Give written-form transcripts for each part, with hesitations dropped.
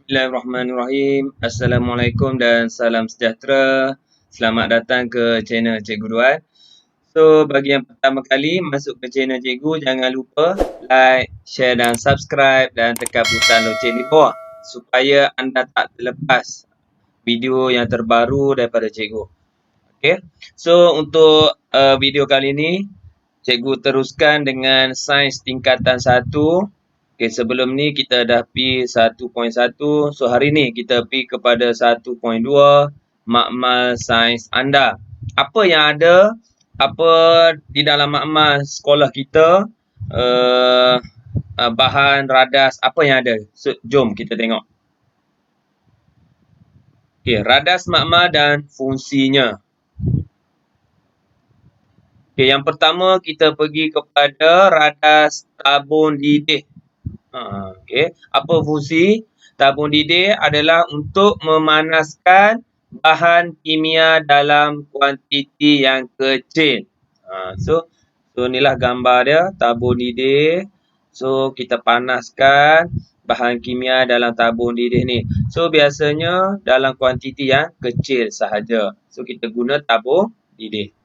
Bismillahirrahmanirrahim. Assalamualaikum dan salam sejahtera. Selamat datang ke channel Cikgu Duan. So, bagi yang pertama kali masuk ke channel Cikgu, jangan lupa like, share dan subscribe dan tekan butang loceng di bawah supaya anda tak terlepas video yang terbaru daripada Cikgu. Okay. So, untuk video kali ini, Cikgu teruskan dengan sains tingkatan 1. Okay, sebelum ni kita dah pi 1.1. So, hari ni kita pi kepada 1.2, makmal sains anda. Apa yang ada, apa di dalam makmal sekolah kita, bahan, radas, apa yang ada. So, jom kita tengok. Okay, radas makmal dan fungsinya. Okay, yang pertama kita pergi kepada radas tabung didih. Okay. Apa fungsi? Tabung didih adalah untuk memanaskan bahan kimia dalam kuantiti yang kecil. So inilah gambar dia, tabung didih. So, kita panaskan bahan kimia dalam tabung didih ni. So, biasanya dalam kuantiti yang kecil sahaja. So, kita guna tabung didih.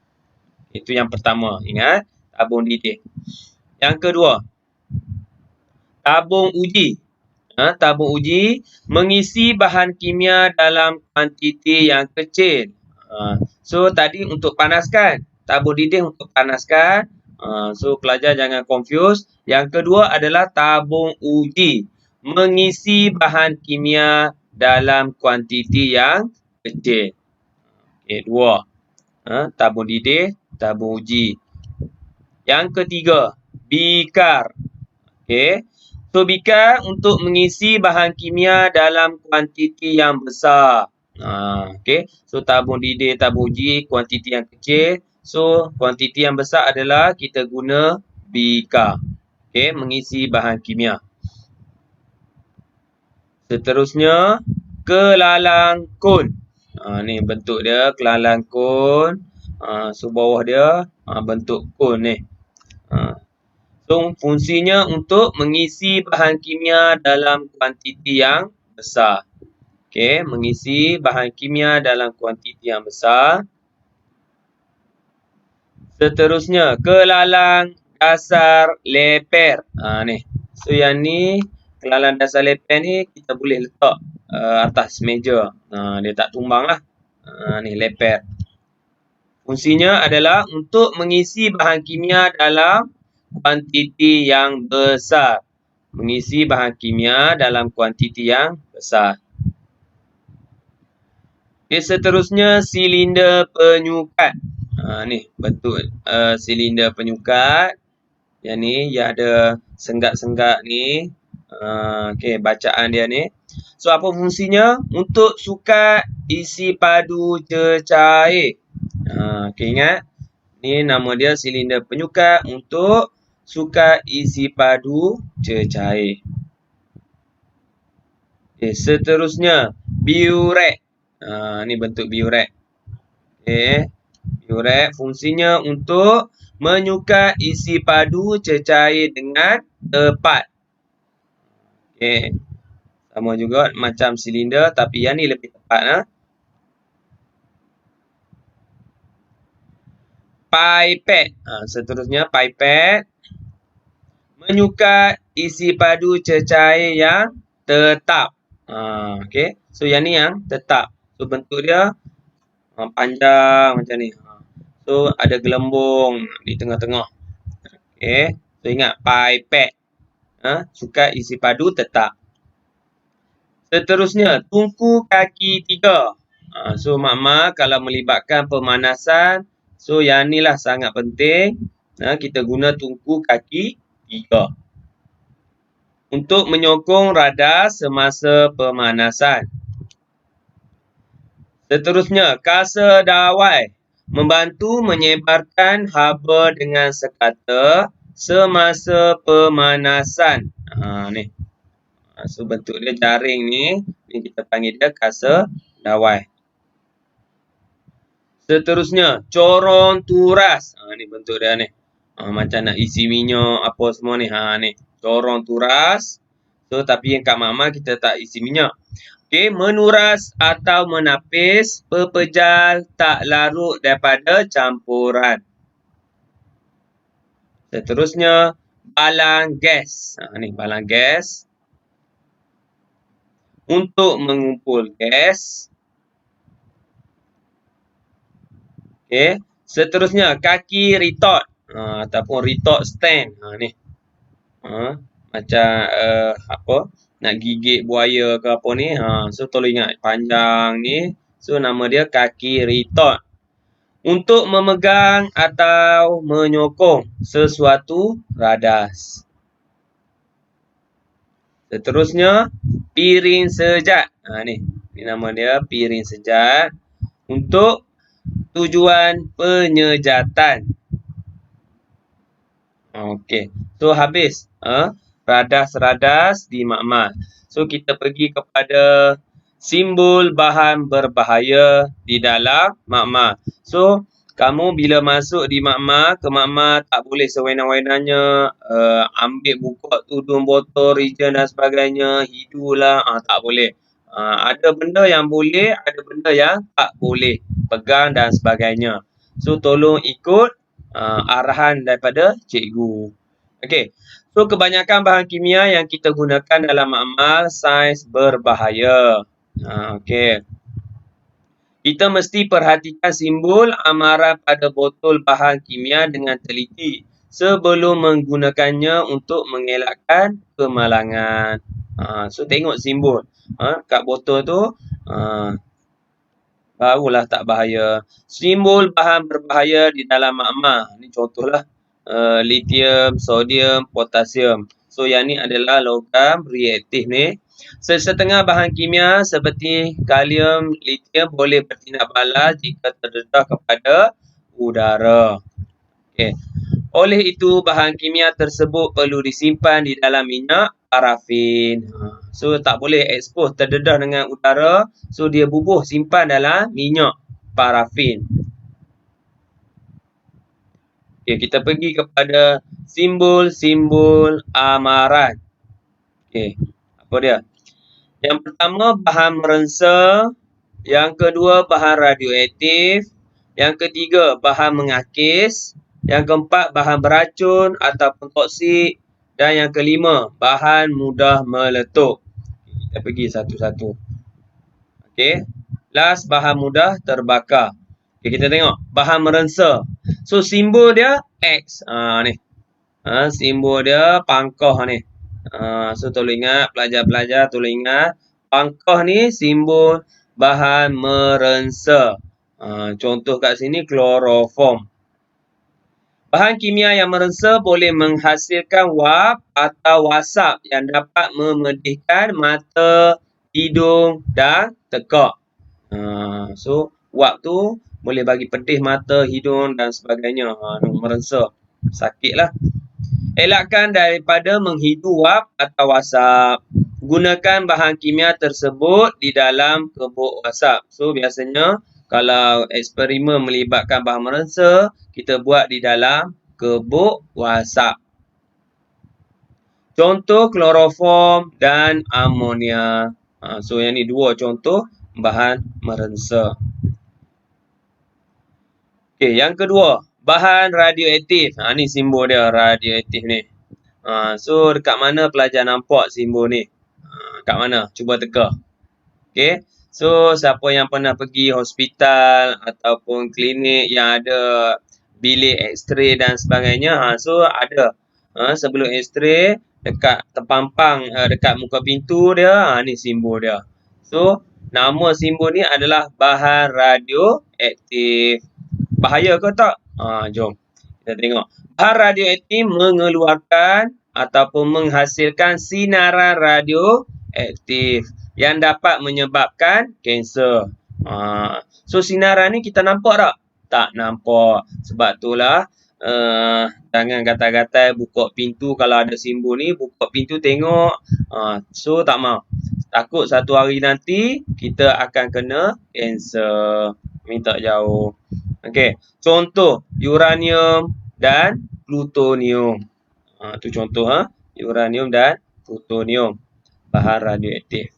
Itu yang pertama. Ingat, tabung didih. Yang kedua, tabung uji. Tabung uji mengisi bahan kimia dalam kuantiti yang kecil. So, tadi untuk panaskan. Tabung didih untuk panaskan. So, pelajar jangan confuse. Yang kedua adalah tabung uji. Mengisi bahan kimia dalam kuantiti yang kecil. Okay, dua. Tabung didih, tabung uji. Yang ketiga, bikar. Okay. So, bikar untuk mengisi bahan kimia dalam kuantiti yang besar. Okay. So, tabung didih, tabung uji, kuantiti yang kecil. So, kuantiti yang besar adalah kita guna bikar. Okay. Mengisi bahan kimia. Seterusnya, kelalang kun. Ni bentuk dia, kelalang kun. So, bawah dia bentuk kun ni. So, fungsinya untuk mengisi bahan kimia dalam kuantiti yang besar. Okey, mengisi bahan kimia dalam kuantiti yang besar. Seterusnya, kelalang dasar leper. Ni. So, yang ni, kelalang dasar leper ni kita boleh letak atas meja. Dia tak tumbang lah. Ni, leper. Fungsinya adalah untuk mengisi bahan kimia dalam kuantiti yang besar. Mengisi bahan kimia dalam kuantiti yang besar. Okay, seterusnya silinder penyukat. Ni bentuk silinder penyukat. Yang ni dia ada senggak-senggak ni. Okay, bacaan dia ni. So, apa fungsinya? Untuk sukat isi padu cecair. Okay, ingat. Ni nama dia silinder penyukat untuk sukat isi padu cecair. Okay, seterusnya, biurek. Ni bentuk biurek. Okay. Biurek fungsinya untuk menyukat isi padu cecair dengan tepat. Okay. Sama juga macam silinder tapi yang ni lebih tepat. Pipet. Seterusnya, pipet. Menyukat isi padu cecair yang tetap. Okay. So, yang ni yang tetap. So, bentuk dia panjang macam ni. So, ada gelembung di tengah-tengah. Okay. So, ingat pipet. Sukat isi padu tetap. Seterusnya, tungku kaki 3. So, makmal kalau melibatkan pemanasan. So, yang ni lah sangat penting. Kita guna tungku kaki 3. Untuk menyokong radas semasa pemanasan. Seterusnya, kasa dawai. Membantu menyebarkan haba dengan sekata semasa pemanasan. Ni. So, bentuk dia jaring ni. Ni kita panggil dia kasa dawai. Seterusnya, corong turas. Ni bentuk dia ni. Macam nak isi minyak apa semua ni. Ni. Corong turas. So, tapi yang kat magma kita tak isi minyak. Okey, menuras atau menapis, pepejal tak larut daripada campuran. Seterusnya, balang gas. Ni balang gas. Untuk mengumpul gas. Okey, seterusnya kaki retort ataupun retort stand. Ni. Macam apa? Nak gigit buaya ke apa ni. So tolong ingat panjang ni. So nama dia kaki retort. Untuk memegang atau menyokong sesuatu radas. Seterusnya, piring sejat. Ni nama dia piring sejat. Untuk tujuan penyejatan. Okey. So habis radas-radas di makmal. So kita pergi kepada simbol bahan berbahaya di dalam makmal. So kamu bila masuk di makmal, ke makmal tak boleh sewenang-wenangnya ambil buka tudung botol, reagen dan sebagainya, hidulah, tak boleh. Ada benda yang boleh, ada benda yang tak boleh pegang dan sebagainya. So tolong ikut arahan daripada cikgu. Okey. So kebanyakan bahan kimia yang kita gunakan dalam makmal saiz berbahaya. Okey. Kita mesti perhatikan simbol amaran pada botol bahan kimia dengan teliti sebelum menggunakannya untuk mengelakkan kemalangan. So tengok simbol kat botol tu barulah tak bahaya. Simbol bahan berbahaya di dalam makmal. Ni contohlah lithium, sodium, potasium. So yang ni adalah logam reaktif ni. Sesetengah bahan kimia seperti kalium, lithium boleh bertindak balas jika terdedah kepada udara. Okey. Oleh itu, bahan kimia tersebut perlu disimpan di dalam minyak parafin. So, tak boleh expose terdedah dengan udara. So, dia bubuh simpan dalam minyak parafin. Okey, kita pergi kepada simbol-simbol amaran. Okey, apa dia? Yang pertama, bahan merensa. Yang kedua, bahan radioaktif. Yang ketiga, bahan mengakis. Yang keempat, bahan beracun ataupun toksik. Dan yang kelima, bahan mudah meletup. Kita pergi satu-satu. Okey. Last, bahan mudah terbakar. Okey, kita tengok. Bahan merensa. So, simbol dia X. Ni. Simbol dia pangkah ni. So tolong ingat, pelajar-pelajar tolong ingat, pangkah ni simbol bahan merensa. Contoh kat sini kloroform. Bahan kimia yang merensa boleh menghasilkan wap atau wasap yang dapat memedihkan mata, hidung dan tekak. So wap tu boleh bagi pedih mata, hidung dan sebagainya. Merensa. Sakitlah. Elakkan daripada menghidu wap atau wasap. Gunakan bahan kimia tersebut di dalam kebuk wasap. So, biasanya kalau eksperimen melibatkan bahan merensa, kita buat di dalam kebuk wasap. Contoh kloroform dan amonia. So, yang ni dua contoh bahan merensa. Okey, yang kedua. Bahan radioaktif. Ni simbol dia radioaktif ni. So dekat mana pelajar nampak simbol ni? Kat mana? Cuba teka. Okey. So siapa yang pernah pergi hospital ataupun klinik yang ada bilik X-ray dan sebagainya, so ada sebelum X-ray dekat terpampang dekat muka pintu dia, ni simbol dia. So nama simbol ni adalah bahan radioaktif. Bahaya ke tak? Jom kita tengok. Bahan radioaktif mengeluarkan ataupun menghasilkan sinaran radioaktif yang dapat menyebabkan kanser. So sinaran ni kita nampak tak? Tak nampak. Sebab itulah jangan gatal-gatal buka pintu kalau ada simbol ni, buka pintu tengok. So tak mau. Takut satu hari nanti kita akan kena kanser. Minta jauh. Okey, contoh uranium dan plutonium. Tu contoh uranium dan plutonium. bahan radioaktif.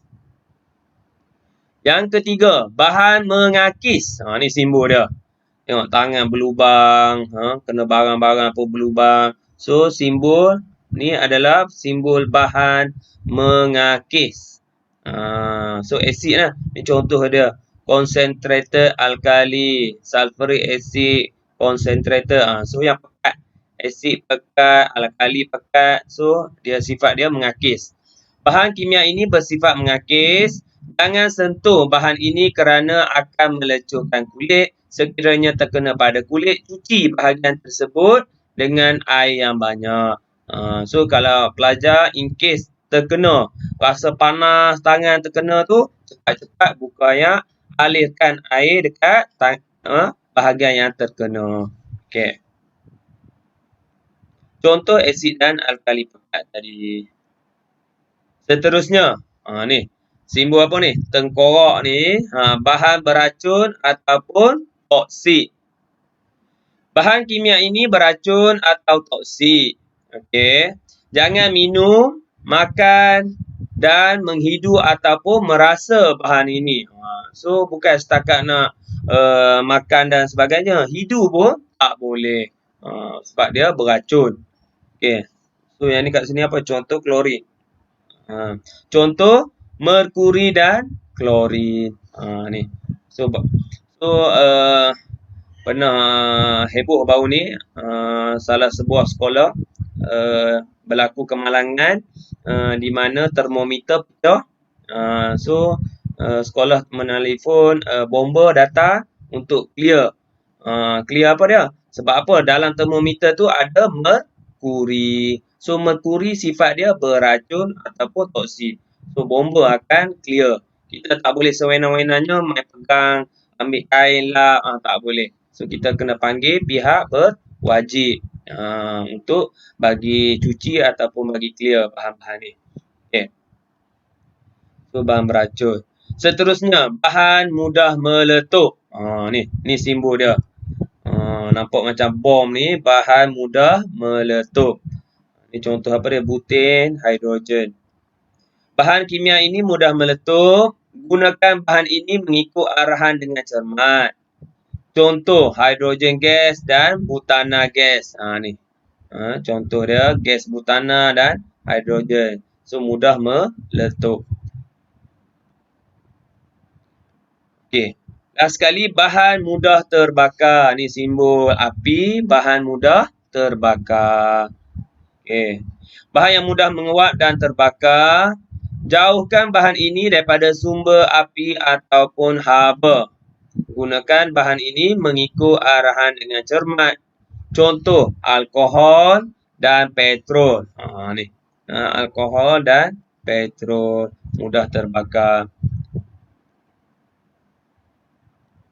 Yang ketiga, bahan mengakis. Ni simbol dia. Tengok tangan berlubang, kena barang-barang pun berlubang. So, simbol ni adalah simbol bahan mengakis. So, asid lah. Ni contoh dia. Concentrated alkali, sulfuric acid, concentrated. So, yang pekat. Asid pekat, alkali pekat. So, sifat dia mengakis. Bahan kimia ini bersifat mengakis. Jangan sentuh bahan ini kerana akan melecurkan kulit. Sekiranya terkena pada kulit, cuci bahagian tersebut dengan air yang banyak. So, kalau pelajar in case terkena, rasa panas tangan terkena tu, cepat-cepat buka air, alirkan air dekat bahagian yang terkena. Okay. Contoh asid dan alkali pekat tadi. Seterusnya, ni. Simbol apa ni? Tengkorak ni, bahan beracun ataupun toksik. Bahan kimia ini beracun atau toksik. Okey. Jangan minum, makan dan menghidu ataupun merasa bahan ini. So, bukan setakat nak makan dan sebagainya. Hidu pun tak boleh. Sebab dia beracun. Okey. So, yang ni kat sini apa? Contoh klorin. Contoh merkuri dan klorin. Ni. So pernah heboh baru ni, salah sebuah sekolah berlaku kemalangan di mana termometer pecah. So sekolah menelefon bomba datang untuk clear. Clear apa dia? Sebab apa? Dalam termometer tu ada merkuri. So merkuri sifat dia beracun ataupun toksik. So, bomba akan clear. Kita tak boleh sewenang-wenangnya main pegang, ambil kain lah. Tak boleh. So, kita kena panggil pihak berwajib untuk bagi cuci ataupun bagi clear bahan-bahan ni. Okay. So, bahan beracun. Seterusnya, bahan mudah meletup. Ni simbol dia. Nampak macam bom ni, bahan mudah meletup. Ni contoh apa dia? Butane, hidrogen. Bahan kimia ini mudah meletup. Gunakan bahan ini mengikut arahan dengan cermat. Contoh, hidrogen gas dan butana gas. Ni. Contoh dia, gas butana dan hidrogen. So, mudah meletup. Okey. Last sekali, bahan mudah terbakar. Ni simbol api, bahan mudah terbakar. Okey. Bahan yang mudah menguap dan terbakar. Jauhkan bahan ini daripada sumber api ataupun haba. Gunakan bahan ini mengikut arahan dengan cermat. Contoh, alkohol dan petrol. Ni. Alkohol dan petrol mudah terbakar.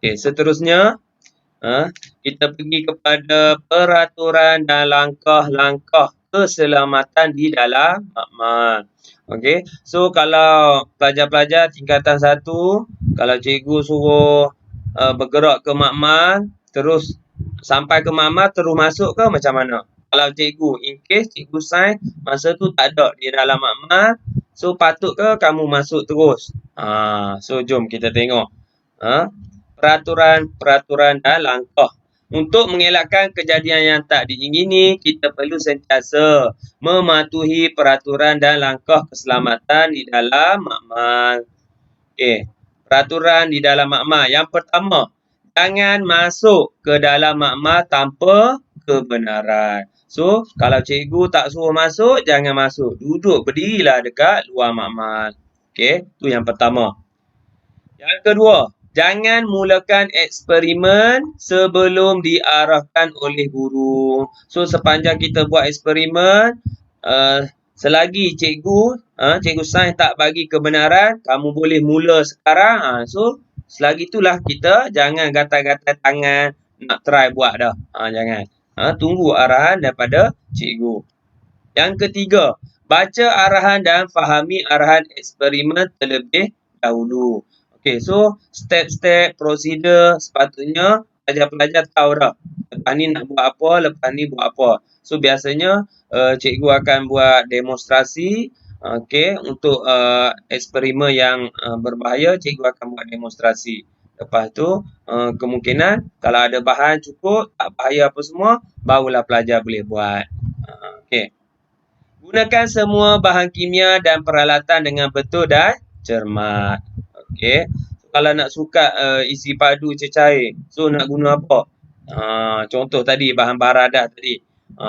Okey, seterusnya kita pergi kepada peraturan dan langkah-langkah keselamatan di dalam makmal. Okey. So, kalau pelajar-pelajar tingkatan 1, kalau cikgu suruh bergerak ke makmal, terus sampai ke makmal terus masuk ke macam mana? Kalau cikgu, in case cikgu sains masa tu tak ada di dalam makmal, so patut ke kamu masuk terus? So jom kita tengok. Peraturan dan langkah. Untuk mengelakkan kejadian yang tak diingini, kita perlu sentiasa mematuhi peraturan dan langkah keselamatan di dalam makmal. Okey, peraturan di dalam makmal. Yang pertama, jangan masuk ke dalam makmal tanpa kebenaran. So, kalau cikgu tak suruh masuk, jangan masuk. Duduk, berdirilah dekat luar makmal. Okey, tu yang pertama. Yang kedua, jangan mulakan eksperimen sebelum diarahkan oleh guru. So, sepanjang kita buat eksperimen, selagi cikgu sains tak bagi kebenaran, kamu boleh mula sekarang. So, selagi itulah kita jangan gatal-gatal tangan nak try buat dah. Jangan. Tunggu arahan daripada cikgu. Yang ketiga, baca arahan dan fahami arahan eksperimen terlebih dahulu. Okey, so step-step prosedur sepatutnya pelajar-pelajar tahu dah. Lepas ni nak buat apa, lepas ni buat apa. So biasanya cikgu akan buat demonstrasi Okey, untuk eksperimen yang berbahaya, cikgu akan buat demonstrasi. Lepas tu, kemungkinan kalau ada bahan cukup, tak bahaya apa semua, barulah pelajar boleh buat. Okey. Gunakan semua bahan kimia dan peralatan dengan betul dan cermat. Okey. Kalau nak sukat isi padu cecair, so nak guna apa? Contoh tadi bahan baradah tadi.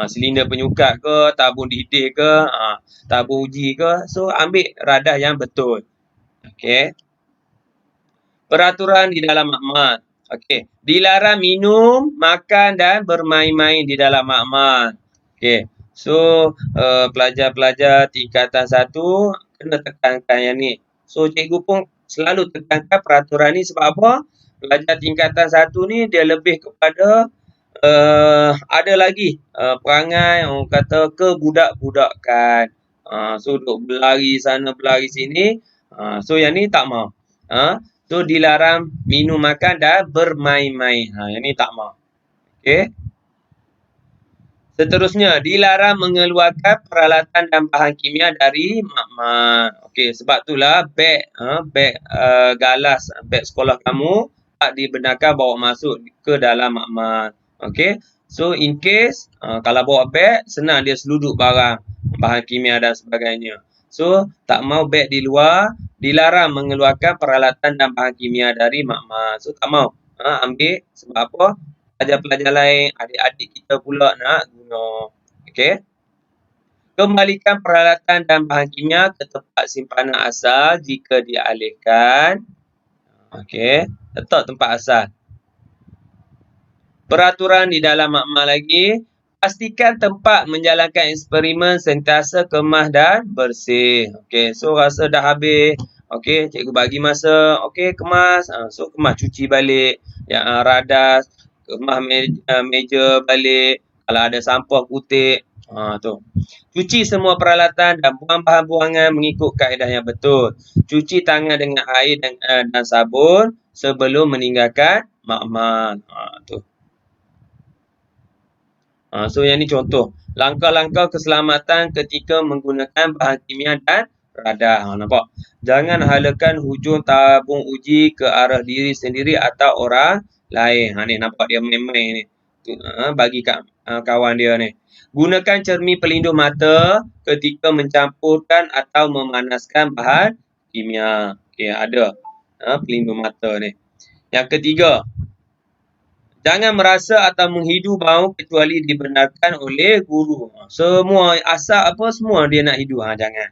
Silinder penyukat ke, tabung didih ke, tabung uji ke. So ambil radah yang betul. Okey. Peraturan di dalam makmal. Okey. Dilarang minum, makan dan bermain-main di dalam makmal. Okey. So, pelajar-pelajar tingkatan 1 kena tekankan yang ni. So, cikgu pun selalu tekankan peraturan ni sebab apa? Pelajar tingkatan 1 ni dia lebih kepada ada lagi perangai orang kata kebudak-budakan. So, duk berlari sana, berlari sini. So, yang ni tak mau. So, dilarang minum, makan dan bermain-main. Yang ni tak mau. Okey. Seterusnya, dilarang mengeluarkan peralatan dan bahan kimia dari makmal. Okey, sebab itulah beg galas, beg sekolah kamu tak dibenarkan bawa masuk ke dalam makmal. Okey. So, in case kalau bawa beg, senang dia seluduk barang, bahan kimia dan sebagainya. So, tak mau beg di luar, dilarang mengeluarkan peralatan dan bahan kimia dari makmal. So, tak mau ambil sebab apa? Pelajar-pelajar lain, adik-adik kita pula nak guna. Okey. Kembalikan peralatan dan bahan kimia ke tempat simpanan asal jika dialihkan. Okey. Letak tempat asal. Peraturan di dalam makmal lagi. Pastikan tempat menjalankan eksperimen sentiasa kemas dan bersih. Okey. So, rasa dah habis. Okey. Cikgu bagi masa. Okey, kemas. So, kemas cuci balik. Yang radas. Kemas meja balik. Kalau ada sampah kutip. Tu. Cuci semua peralatan dan buang bahan buangan mengikut kaedah yang betul. Cuci tangan dengan air dan sabun sebelum meninggalkan makmal. Tu. So, yang ni contoh. Langkah-langkah keselamatan ketika menggunakan bahan kimia dan radah. Nampak? Jangan halakan hujung tabung uji ke arah diri sendiri atau orang lain. Ni nampak dia main-main ni. Bagi kat kawan dia ni. Gunakan cermin pelindung mata ketika mencampurkan atau memanaskan bahan kimia. Okey, ada pelindung mata ni. Yang ketiga, jangan merasa atau menghidu bau kecuali dibenarkan oleh guru. Semua asal apa semua dia nak hidu. Jangan.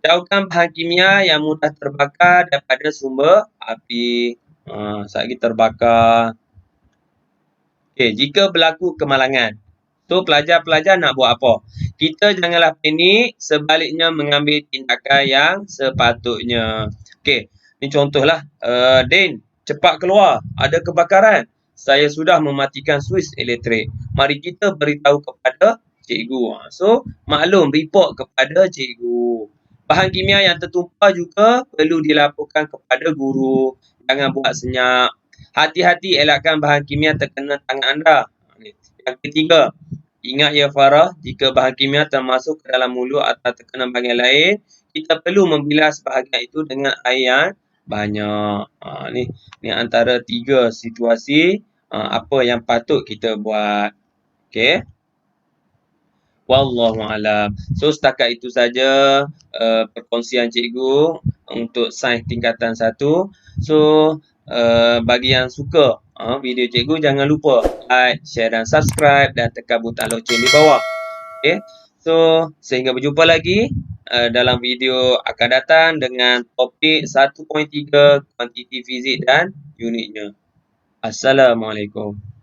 Jauhkan bahan kimia yang mudah terbakar daripada sumber api. Sekali terbakar. Okey, jika berlaku kemalangan. So, pelajar-pelajar nak buat apa? Kita janganlah panik, sebaliknya mengambil tindakan yang sepatutnya. Okey, ni contohlah. Din, cepat keluar. Ada kebakaran. Saya sudah mematikan suis elektrik. Mari kita beritahu kepada cikgu. So, maklum report kepada cikgu. Bahan kimia yang tertumpah juga perlu dilaporkan kepada guru. Jangan buat senyap. Hati-hati elakkan bahan kimia terkena tangan anda. Yang ketiga, ingat ya Farah, jika bahan kimia termasuk ke dalam mulut atau terkena bahagian lain, kita perlu membilas bahagian itu dengan air yang banyak. Ni antara 3 situasi apa yang patut kita buat. Okey. Wallahualam. So, setakat itu saja perkongsian cikgu untuk sains tingkatan 1. So, bagi yang suka video cikgu, jangan lupa like, share dan subscribe dan tekan butang loceng di bawah. Okay. So, sehingga berjumpa lagi dalam video akan datang dengan topik 1.3 kuantiti fizik dan unitnya. Assalamualaikum.